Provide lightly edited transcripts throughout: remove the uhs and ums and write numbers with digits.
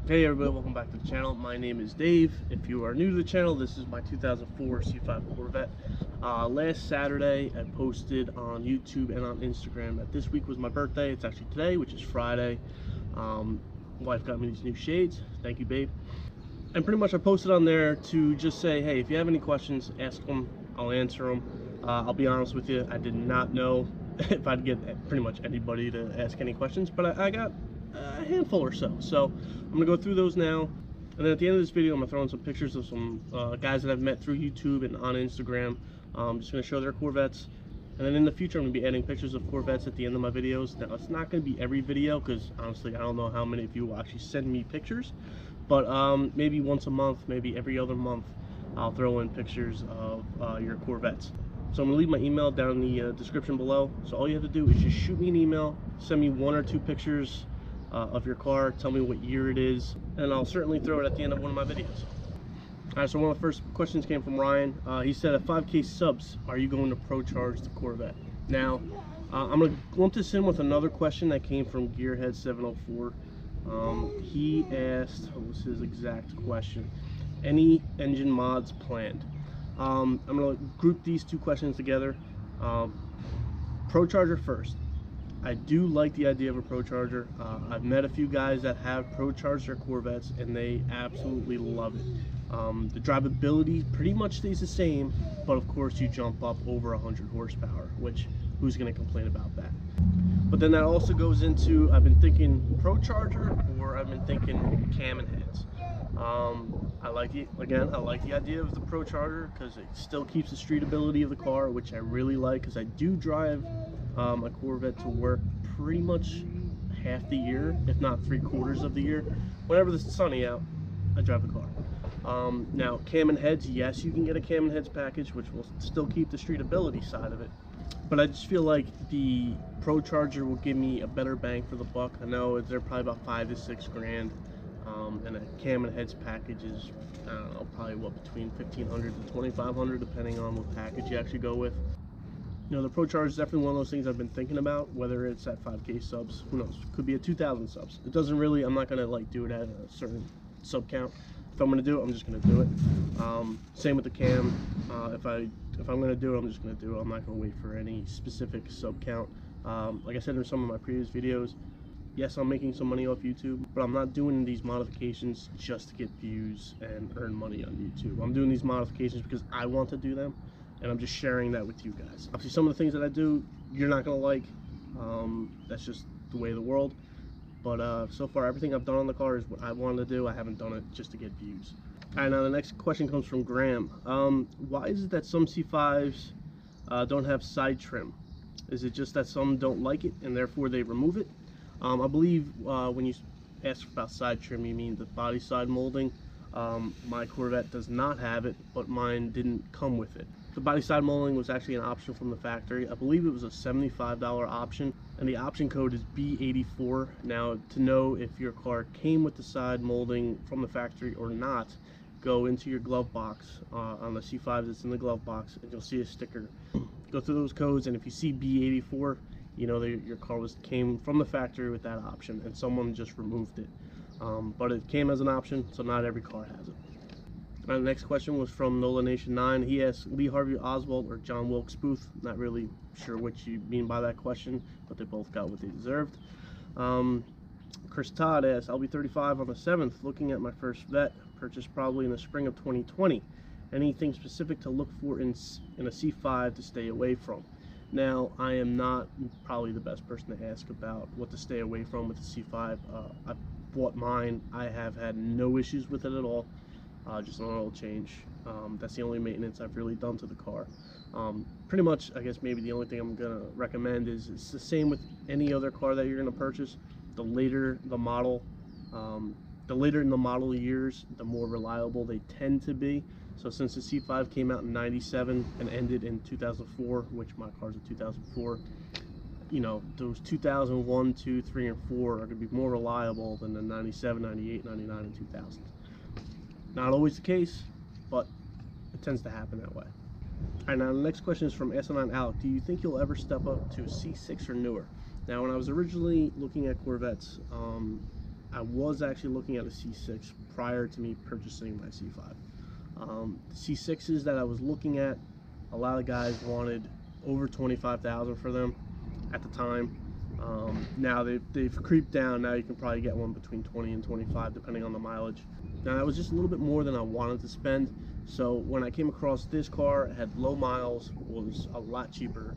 Hey everybody, welcome back to the channel. My name is Dave. If you are new to the channel, this is my 2004 C5 Corvette. Last Saturday I posted on YouTube and on Instagram that this week was my birthday. It's actually today, which is Friday. Wife got me these new shades. Thank you, babe. And pretty much I posted on there to just say, hey, if you have any questions, ask them. I'll answer them. I'll be honest with you, I did not know if I'd get pretty much anybody to ask any questions, but I got a handful or so. So I'm gonna go through those now, and then at the end of this video I'm gonna throw in some pictures of some guys that I've met through YouTube and on Instagram. I'm just gonna show their Corvettes, and then in the future I'm gonna be adding pictures of Corvettes at the end of my videos. Now it's not gonna be every video because honestly I don't know how many of you will actually send me pictures, but maybe once a month, maybe every other month, I'll throw in pictures of your Corvettes. So I'm gonna leave my email down in the description below. So all you have to do is just shoot me an email, send me 1 or 2 pictures of your car, tell me what year it is, and I'll certainly throw it at the end of one of my videos. Alright, so one of the first questions came from Ryan. He said, at 5K subs, are you going to ProCharge the Corvette? Now, I'm going to lump this in with another question that came from Gearhead704. He asked, what was his exact question? Any engine mods planned? I'm going to group these two questions together. ProCharger first. I do like the idea of a ProCharger. I've met a few guys that have ProCharged their Corvettes and they absolutely love it. The drivability pretty much stays the same, but of course you jump up over 100 horsepower, which who's going to complain about that? But then that also goes into, I've been thinking ProCharger, or I've been thinking cam and heads. I like the idea of the ProCharger because it still keeps the streetability of the car, which I really like because I do drive a Corvette to work pretty much half the year, if not 3/4 of the year. Whenever it's sunny out, I drive the car. Now, cam and heads, yes, you can get a cam and heads package, which will still keep the streetability side of it. But I just feel like the ProCharger will give me a better bang for the buck. I know they're probably about $5 to $6 grand. And a cam and heads package is, I don't know, probably what, between $1,500 to $2,500, depending on what package you actually go with. You know, the ProCharger is definitely one of those things I've been thinking about, whether it's at 5K subs, who knows, could be at 2,000 subs. It doesn't really, I'm not gonna like do it at a certain sub count. If I'm gonna do it, I'm just gonna do it. Same with the cam. If I'm gonna do it, I'm just gonna do it. I'm not gonna wait for any specific sub count. Like I said in some of my previous videos, yes, I'm making some money off YouTube, but I'm not doing these modifications just to get views and earn money on YouTube. I'm doing these modifications because I want to do them, and I'm just sharing that with you guys. Obviously, some of the things that I do, you're not gonna like. That's just the way of the world. But so far, everything I've done on the car is what I wanted to do. I haven't done it just to get views. All right, now the next question comes from Graham. Why is it that some C5s don't have side trim? Is it just that some don't like it and therefore they remove it? I believe when you ask about side trim, you mean the body side molding. My Corvette does not have it, but mine didn't come with it. The body side molding was actually an option from the factory. I believe it was a $75 option, and the option code is B84. Now, to know if your car came with the side molding from the factory or not, go into your glove box on the C5s. It's in the glove box, and you'll see a sticker. Go through those codes, and if you see B84, you know your car came from the factory with that option, and someone just removed it. But it came as an option, so not every car has it. The next question was from Nola Nation 9. He asked Lee Harvey Oswald or John Wilkes Booth. Not really sure what you mean by that question, but they both got what they deserved. Chris Todd asked, I'll be 35 on the 7th, looking at my first vet, purchased probably in the spring of 2020. Anything specific to look for in a C5 to stay away from? Now, I am not probably the best person to ask about what to stay away from with the C5. I bought mine. I have had no issues with it at all. Just an oil change. That's the only maintenance I've really done to the car. Pretty much, I guess maybe the only thing I'm gonna recommend is it's the same with any other car that you're gonna purchase. The later the model, the later in the model years, the more reliable they tend to be. So since the C5 came out in '97 and ended in 2004, which my car's a 2004, you know, those 2001, 2, 3, and 4 are going to be more reliable than the 97, 98, 99, and 2000. Not always the case, but it tends to happen that way. All right, now the next question is from S9 Alec. Do you think you'll ever step up to a C6 or newer? Now, when I was originally looking at Corvettes, I was actually looking at a C6 prior to me purchasing my C5. The C6s that I was looking at, a lot of guys wanted over $25,000 for them at the time. Now they've creeped down. Now you can probably get one between 20 and 25 depending on the mileage. Now that was just a little bit more than I wanted to spend. So when I came across this car, it had low miles, was a lot cheaper,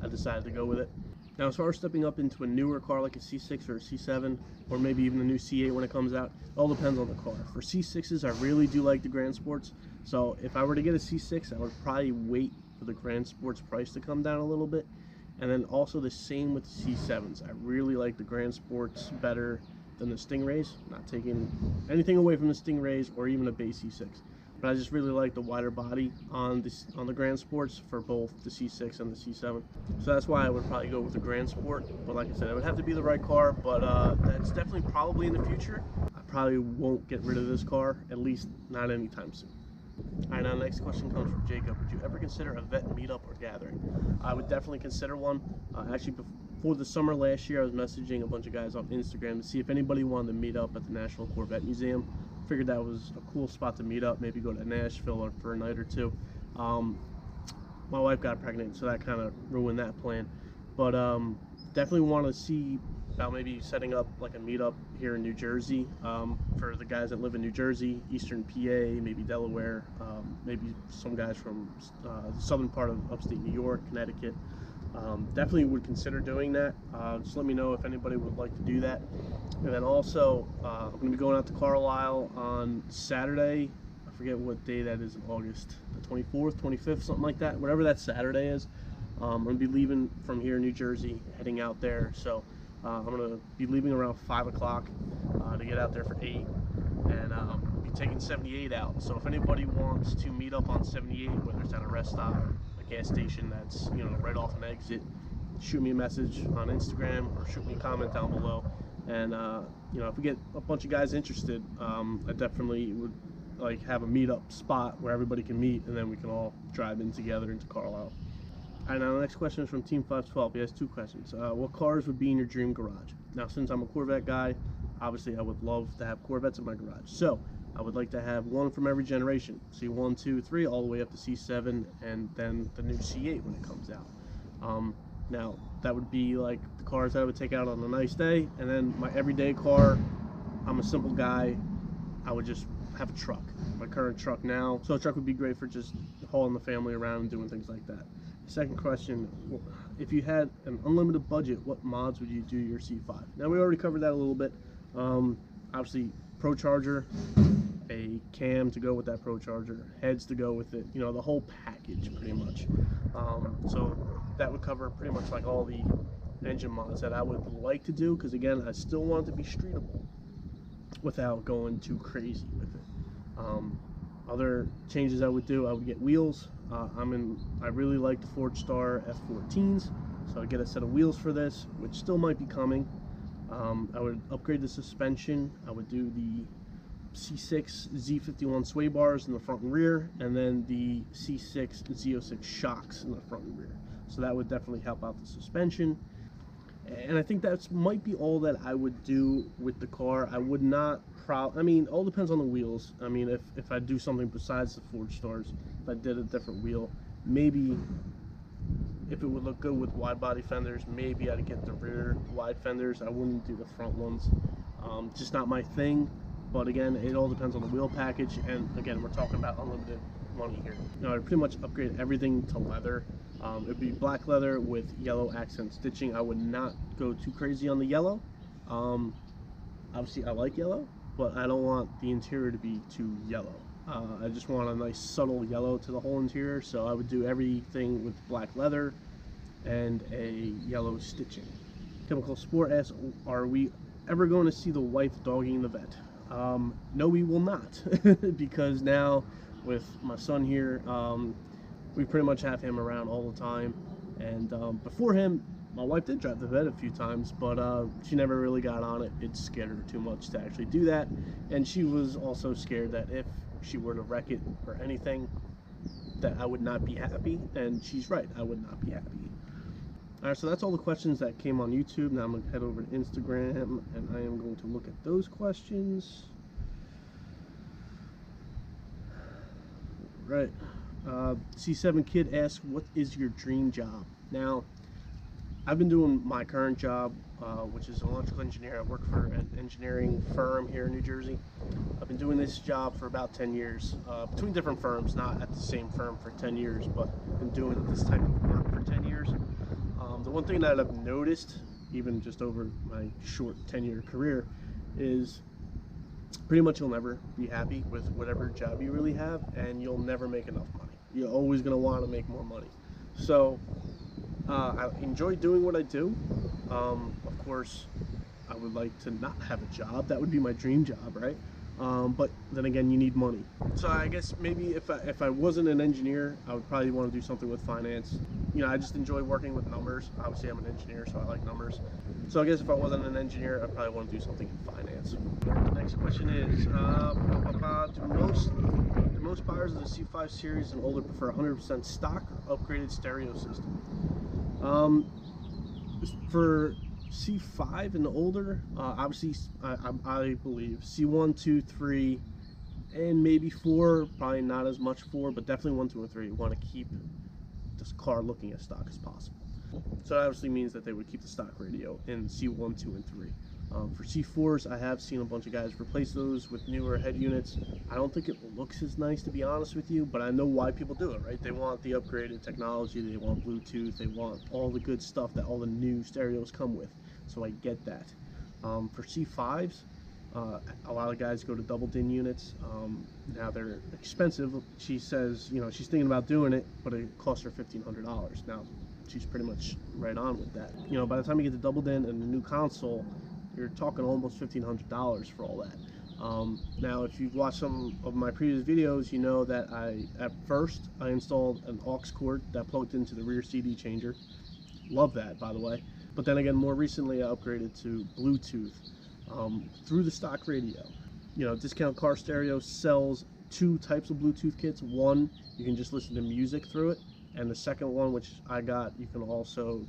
I decided to go with it. Now as far as stepping up into a newer car like a C6 or a C7, or maybe even the new C8 when it comes out, it all depends on the car. For C6s, I really do like the Grand Sports. So if I were to get a C6, I would probably wait for the Grand Sports price to come down a little bit. And then also the same with the C7s. I really like the Grand Sports better than the Stingrays. Not taking anything away from the Stingrays or even a base C6. But I just really like the wider body on the Grand Sports for both the C6 and the C7. So that's why I would probably go with the Grand Sport. But like I said, it would have to be the right car, but that's definitely probably in the future. I probably won't get rid of this car, at least not anytime soon. Alright, now the next question comes from Jacob. Would you ever consider a vet meetup or gathering? I would definitely consider one. Actually, before the summer last year, I was messaging a bunch of guys on Instagram to see if anybody wanted to meet up at the National Corvette Museum. Figured that was a cool spot to meet up, maybe go to Nashville or for a night or two. My wife got pregnant, so that kind of ruined that plan. But definitely want to see about maybe setting up like a meetup here in New Jersey for the guys that live in New Jersey, Eastern PA, maybe Delaware, maybe some guys from the southern part of upstate New York, Connecticut. Definitely would consider doing that. Just let me know if anybody would like to do that. And then also, I'm going to be going out to Carlisle on Saturday. I forget what day that is in August, the 24th, 25th, something like that, whatever that Saturday is. I'm going to be leaving from here in New Jersey, heading out there. So I'm going to be leaving around 5 o'clock to get out there for 8. And be taking 78 out. So if anybody wants to meet up on 78, whether it's at a rest stop, a gas station that's, you know, right off an exit, shoot me a message on Instagram or shoot me a comment down below. And you know, if we get a bunch of guys interested, I definitely would like have a meetup spot where everybody can meet, and then we can all drive in together into Carlisle. Alright, now the next question is from Team 512. He has 2 questions. What cars would be in your dream garage? Now, since I'm a Corvette guy, obviously I would love to have Corvettes in my garage. So I would like to have one from every generation, C1, 2, 3, all the way up to C7, and then the new C8 when it comes out. Now, that would be like the cars that I would take out on a nice day, and then my everyday car, I'm a simple guy, I would just have a truck, my current truck now. So a truck would be great for just hauling the family around and doing things like that. Second question, if you had an unlimited budget, what mods would you do your C5? Now, we already covered that a little bit. Obviously, ProCharger, a cam to go with that ProCharger, heads to go with it, you know, the whole package pretty much. So that would cover pretty much like all the engine mods that I would like to do, because again, I still want it to be streetable without going too crazy with it. Other changes I would do, I would get wheels. I really like the Forgestar F14s, so I'd get a set of wheels for this, which still might be coming. I would upgrade the suspension. I would do the C6 Z51 sway bars in the front and rear, and then the C6 Z06 shocks in the front and rear. So that would definitely help out the suspension. And I think that might be all that I would do with the car. I would not I mean, all depends on the wheels. I mean, if I do something besides the Forgestars, if I did a different wheel, maybe if it would look good with wide body fenders, maybe I'd get the rear wide fenders. I wouldn't do the front ones. Just not my thing. But again, it all depends on the wheel package. And again, we're talking about unlimited money here. You know, I'd pretty much upgrade everything to leather. It'd be black leather with yellow accent stitching. I would not go too crazy on the yellow. Obviously, I like yellow, but I don't want the interior to be too yellow. I just want a nice subtle yellow to the whole interior, so I would do everything with black leather and a yellow stitching. Chemical Sport asks, are we ever going to see the wife dogging the vet? No, we will not, because now with my son here, we pretty much have him around all the time. And before him, my wife did drive the vet a few times, but she never really got on it. It scared her too much to actually do that. And she was also scared that if she were to wreck it or anything, that I would not be happy. And she's right, I would not be happy. All right, so that's all the questions that came on YouTube. Now I'm going to head over to Instagram, and I am going to look at those questions. Right. C7 Kid asks, what is your dream job? Now, I've been doing my current job, which is an electrical engineer. I work for an engineering firm here in New Jersey. I've been doing this job for about 10 years, between different firms, not at the same firm for 10 years, but I've been doing this type of work for 10 years. The one thing that I've noticed, even just over my short 10-year career, is pretty much you'll never be happy with whatever job you really have, and you'll never make enough money. You're always going to want to make more money. So I enjoy doing what I do. Of course, I would like to not have a job. That would be my dream job, right? But then again, you need money. So I guess maybe if I wasn't an engineer, I would probably want to do something with finance. You know, I just enjoy working with numbers. Obviously, I'm an engineer, so I like numbers. So I guess if I wasn't an engineer, I'd probably want to do something in finance. The next question is, do most buyers of the C5 series and older prefer 100% stock or upgraded stereo system? For C5 and older, obviously I believe C1, 2, 3, and maybe 4, probably not as much 4, but definitely 1, 2, and 3. You want to keep this car looking as stock as possible. So that obviously means that they would keep the stock radio in C1, 2, and 3. For C4s, I have seen a bunch of guys replace those with newer head units. I don't think it looks as nice, to be honest with you, but I know why people do it, right? They want the upgraded technology, they want Bluetooth, they want all the good stuff that all the new stereos come with. So I get that. For C5s, a lot of guys go to double DIN units. Now they're expensive. She says, you know, she's thinking about doing it, but it costs her $1,500. Now, she's pretty much right on with that. You know, by the time you get the double DIN and the new console, you're talking almost $1,500 for all that. Now, if you've watched some of my previous videos, you know that at first I installed an aux cord that plugged into the rear CD changer. Love that, by the way. But then again, more recently, I upgraded to Bluetooth through the stock radio. You know, Discount Car Stereo sells 2 types of Bluetooth kits. One, you can just listen to music through it, and the second one, which I got, you can also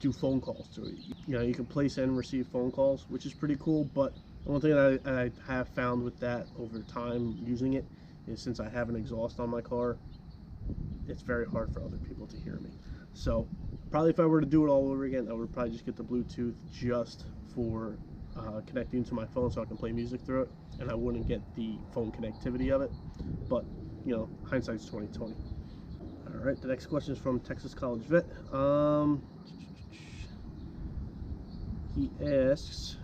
do phone calls to it. You know, you can place and receive phone calls, which is pretty cool. But the one thing that I have found with that over time using it is, since I have an exhaust on my car, it's very hard for other people to hear me. So probably if I were to do it all over again, I would probably just get the Bluetooth just for connecting to my phone so I can play music through it, and I wouldn't get the phone connectivity of it. But, you know, hindsight's 20/20. All right, the next question is from Texas College Vet. He asks,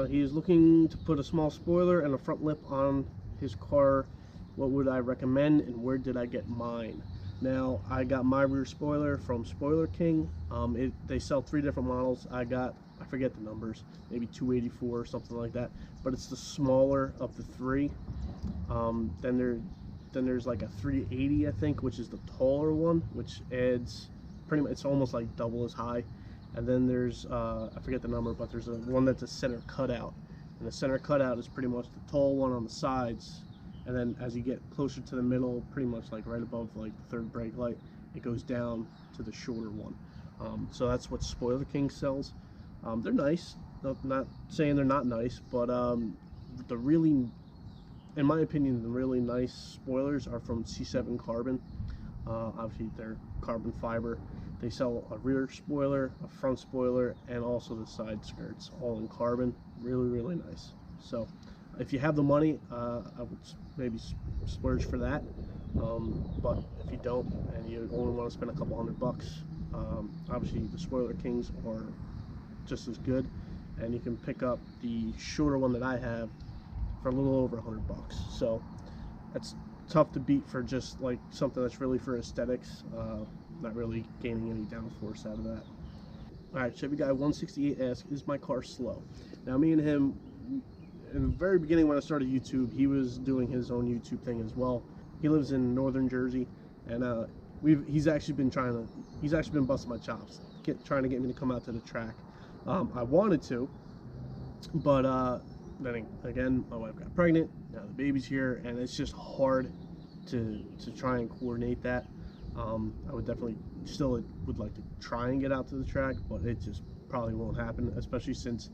he is looking to put a small spoiler and a front lip on his car. What would I recommend, and where did I get mine? Now, I got my rear spoiler from Spoiler King. They sell 3 different models. I forget the numbers, maybe 284 or something like that, but it's the smaller of the 3. Then there's like a 380, I think, which is the taller one, which adds pretty much, it's almost like double as high. And then there's, I forget the number, but there's one that's a center cutout. And the center cutout is pretty much the tall one on the sides. And then as you get closer to the middle, pretty much like right above like the 3rd brake light, it goes down to the shorter one. So that's what Spoiler King sells. They're nice. Not saying they're not nice, but the really, in my opinion, the really nice spoilers are from C7 Carbon. Obviously, they're carbon fiber. They sell a rear spoiler, a front spoiler, and also the side skirts, all in carbon. Really, really nice. So if you have the money, I would maybe splurge for that. But if you don't, and you only want to spend a couple $100, obviously the Spoiler Kings are just as good, and you can pick up the shorter one that I have for a little over $100. So that's tough to beat for just like something that's really for aesthetics, not really gaining any downforce out of that. Alright, Chevy Guy 168 asks, is my car slow? Now, me and him, in the very beginning when I started YouTube, he was doing his own YouTube thing as well. He lives in northern Jersey, and he's actually been busting my chops, trying to get me to come out to the track. I wanted to, but then again, my wife got pregnant, now the baby's here, and it's just hard to try and coordinate that. I would definitely still would like to try and get out to the track, but it just probably won't happen, especially since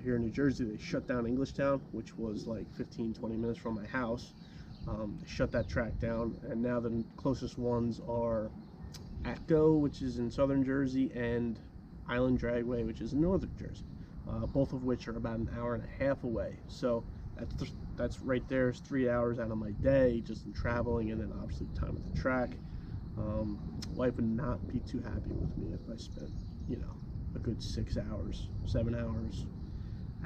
here in New Jersey they shut down Englishtown, which was like 15-20 minutes from my house. They shut that track down, and now the closest ones are Atco, which is in southern Jersey, and Island Dragway, which is in northern Jersey, both of which are about an hour and a half away. So that's right there is 3 hours out of my day just in traveling, and then obviously time at the track. Wife would not be too happy with me if I spent, you know, a good 6 hours, 7 hours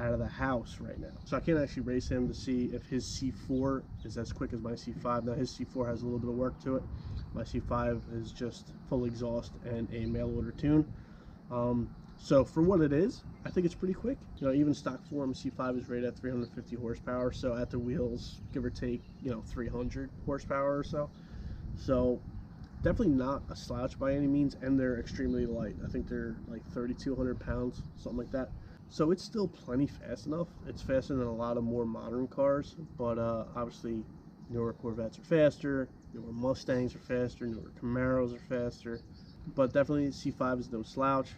out of the house right now. So I can't actually race him to see if his C4 is as quick as my C5. Now his C4 has a little bit of work to it. My C5 is just full exhaust and a mail order tune. So for what it is, I think it's pretty quick. You know, even stock form C5 is rated at 350 horsepower. So at the wheels, give or take, you know, 300 horsepower or so. So definitely not a slouch by any means, and they're extremely light. I think they're like 3,200 pounds, something like that. So it's still plenty fast enough. It's faster than a lot of more modern cars, but obviously newer Corvettes are faster, newer Mustangs are faster, newer Camaros are faster, but definitely C5 is no slouch.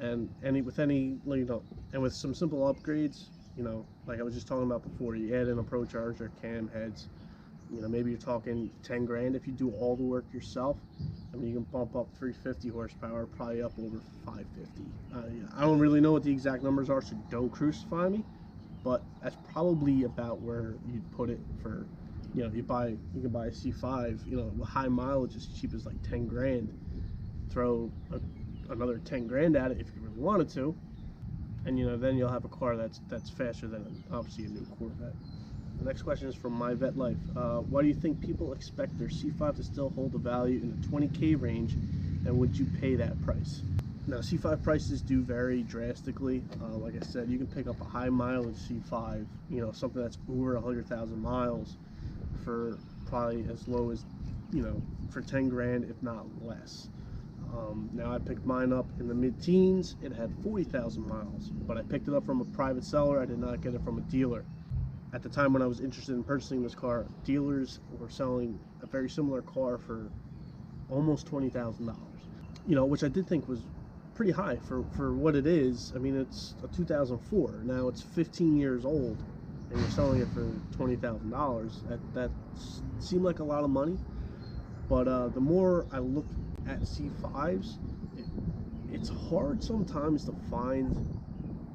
And with any, you know, and with some simple upgrades, you know, like I was just talking about before, you add in a ProCharger, cam heads, you know, maybe you're talking 10 grand if you do all the work yourself. I mean, you can bump up 350 horsepower, probably up over 550. I don't really know what the exact numbers are, so don't crucify me, but that's probably about where you'd put it for, you know, you can buy a C5, you know, high mileage is cheap as like 10 grand. Throw another 10 grand at it if you really wanted to, and you know, then you'll have a car that's faster than obviously a new Corvette. The next question is from My Vet Life. Why do you think people expect their C5 to still hold a value in the 20K range, and would you pay that price? Now, C5 prices do vary drastically. Like I said, you can pick up a high mileage C5, you know, something that's over 100,000 miles for probably as low as, you know, for 10 grand, if not less. Now I picked mine up in the mid-teens. It had 40,000 miles, but I picked it up from a private seller. I did not get it from a dealer. At the time when I was interested in purchasing this car, dealers were selling a very similar car for almost $20,000. You know, which I did think was pretty high for what it is. I mean, it's a 2004. Now it's 15 years old, and you're selling it for $20,000. That seemed like a lot of money. But the more I look at C5s, it's hard sometimes to find,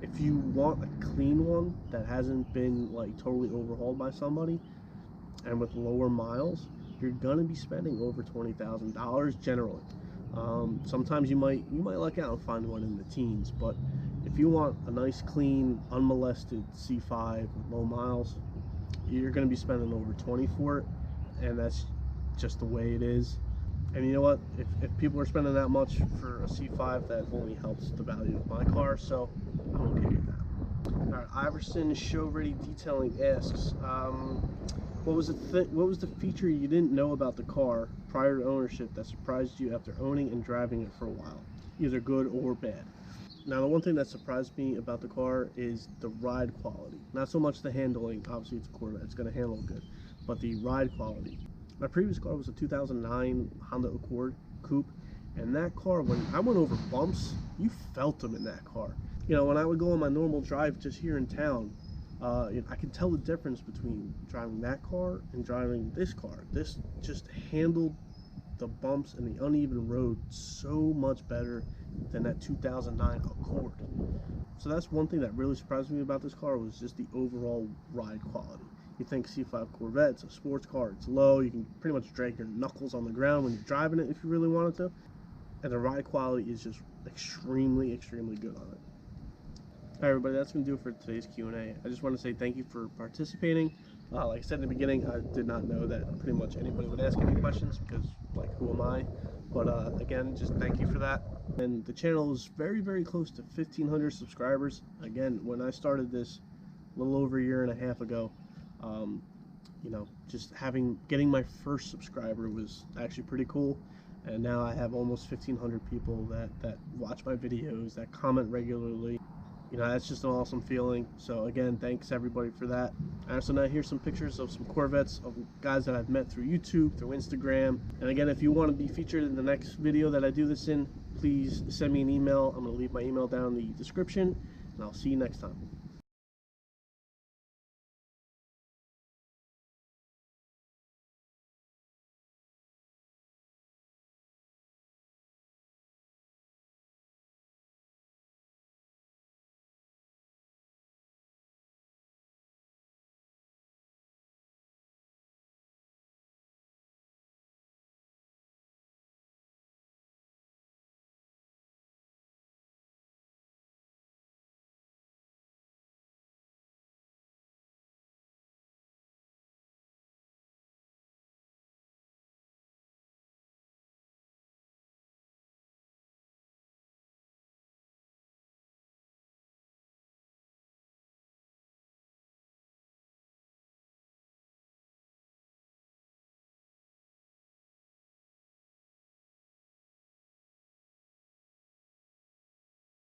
if you want a clean one that hasn't been like totally overhauled by somebody and with lower miles, you're gonna be spending over $20,000 generally. Sometimes you might luck out and find one in the teens, but if you want a nice, clean, unmolested C5 with low miles, you're gonna be spending over 20 for it, and that's just the way it is. And you know what, if people are spending that much for a C5, that only helps the value of my car, so I'm okay with that. All right, Iverson Show Ready Detailing asks, what was the feature you didn't know about the car prior to ownership that surprised you after owning and driving it for a while, either good or bad? Now, the one thing that surprised me about the car is the ride quality. Not so much the handling, obviously it's a Corvette, it's going to handle good, but the ride quality. My previous car was a 2009 Honda Accord Coupe, and that car, when I went over bumps, you felt them in that car. You know, when I would go on my normal drive just here in town, I could tell the difference between driving that car and driving this car. This just handled the bumps and the uneven road so much better than that 2009 Accord. So that's one thing that really surprised me about this car, was just the overall ride quality. You think C5 Corvette, it's a sports car, it's low, you can pretty much drag your knuckles on the ground when you're driving it if you really wanted to, and the ride quality is just extremely, extremely good on it. Alright everybody, that's going to do it for today's Q&A. I just want to say thank you for participating. Like I said in the beginning, I did not know that pretty much anybody would ask any questions, because, like, who am I? But again, just thank you for that. And the channel is very, very close to 1,500 subscribers. Again, when I started this a little over a year and a half ago, you know, just getting my first subscriber was actually pretty cool. And now I have almost 1,500 people that watch my videos, that comment regularly. You know, that's just an awesome feeling. So again, thanks everybody for that. So now here's some pictures of some Corvettes of guys that I've met through YouTube, through Instagram. And again, if you want to be featured in the next video that I do this in, please send me an email. I'm going to leave my email down in the description, and I'll see you next time.